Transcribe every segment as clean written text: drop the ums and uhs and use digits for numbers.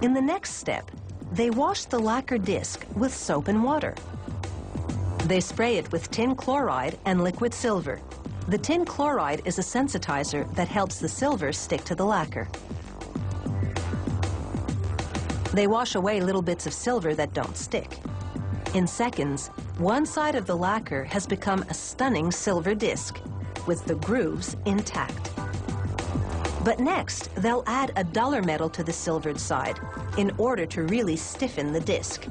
In the next step, they wash the lacquer disc with soap and water. They spray it with tin chloride and liquid silver. The tin chloride is a sensitizer that helps the silver stick to the lacquer. They wash away little bits of silver that don't stick. In seconds, one side of the lacquer has become a stunning silver disc, with the grooves intact. But next, they'll add a duller metal to the silvered side in order to really stiffen the disc.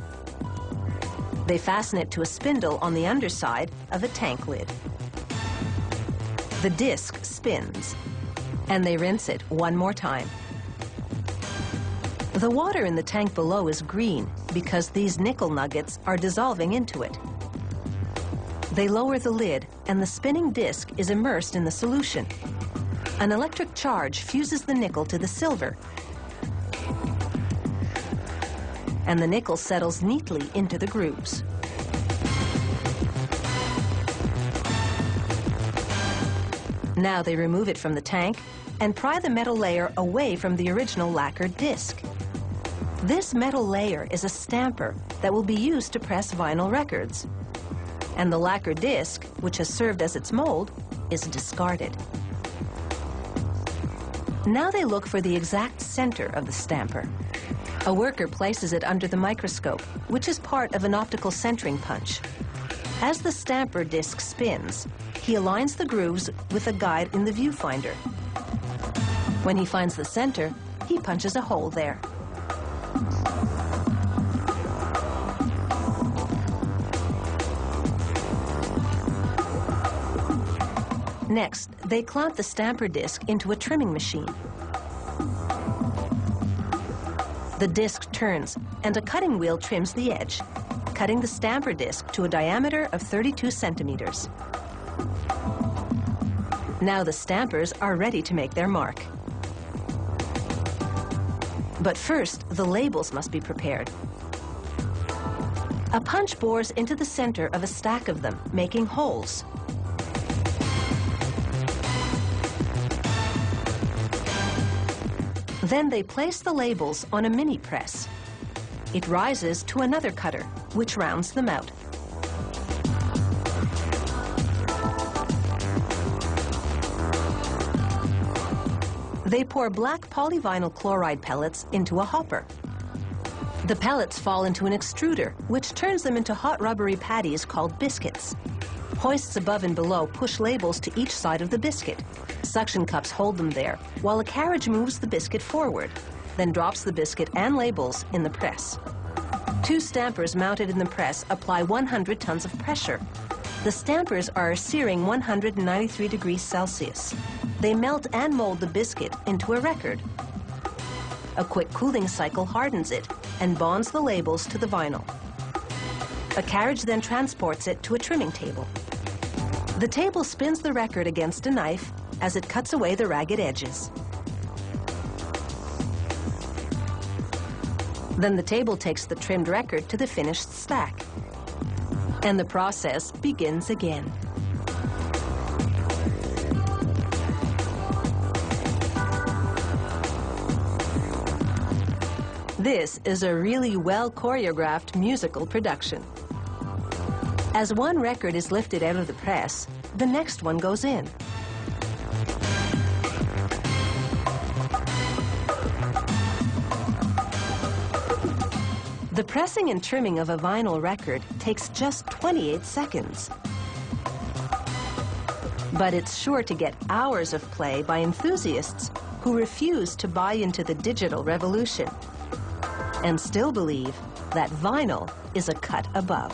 They fasten it to a spindle on the underside of a tank lid. The disc spins, and they rinse it one more time. The water in the tank below is green because these nickel nuggets are dissolving into it. They lower the lid, and the spinning disc is immersed in the solution. An electric charge fuses the nickel to the silver, and the nickel settles neatly into the grooves. Now they remove it from the tank and pry the metal layer away from the original lacquered disc. This metal layer is a stamper that will be used to press vinyl records. And the lacquer disc, which has served as its mold, is discarded. Now they look for the exact center of the stamper. A worker places it under the microscope, which is part of an optical centering punch. As the stamper disc spins, he aligns the grooves with a guide in the viewfinder. When he finds the center, he punches a hole there. Next, they clamp the stamper disc into a trimming machine. The disc turns, and a cutting wheel trims the edge, cutting the stamper disc to a diameter of 32 centimeters. Now the stampers are ready to make their mark. But first, the labels must be prepared. A punch bores into the center of a stack of them, making holes. Then they place the labels on a mini press. It rises to another cutter, which rounds them out. They pour black polyvinyl chloride pellets into a hopper. The pellets fall into an extruder, which turns them into hot rubbery patties called biscuits. Hoists above and below push labels to each side of the biscuit. Suction cups hold them there, while a carriage moves the biscuit forward, then drops the biscuit and labels in the press. Two stampers mounted in the press apply 100 tons of pressure. The stampers are searing 193 degrees Celsius. They melt and mold the biscuit into a record. A quick cooling cycle hardens it and bonds the labels to the vinyl. A carriage then transports it to a trimming table. The table spins the record against a knife as it cuts away the ragged edges. Then the table takes the trimmed record to the finished stack. And the process begins again. This is a really well-choreographed musical production. As one record is lifted out of the press, the next one goes in. The pressing and trimming of a vinyl record takes just 28 seconds. But it's sure to get hours of play by enthusiasts who refuse to buy into the digital revolution and still believe that vinyl is a cut above.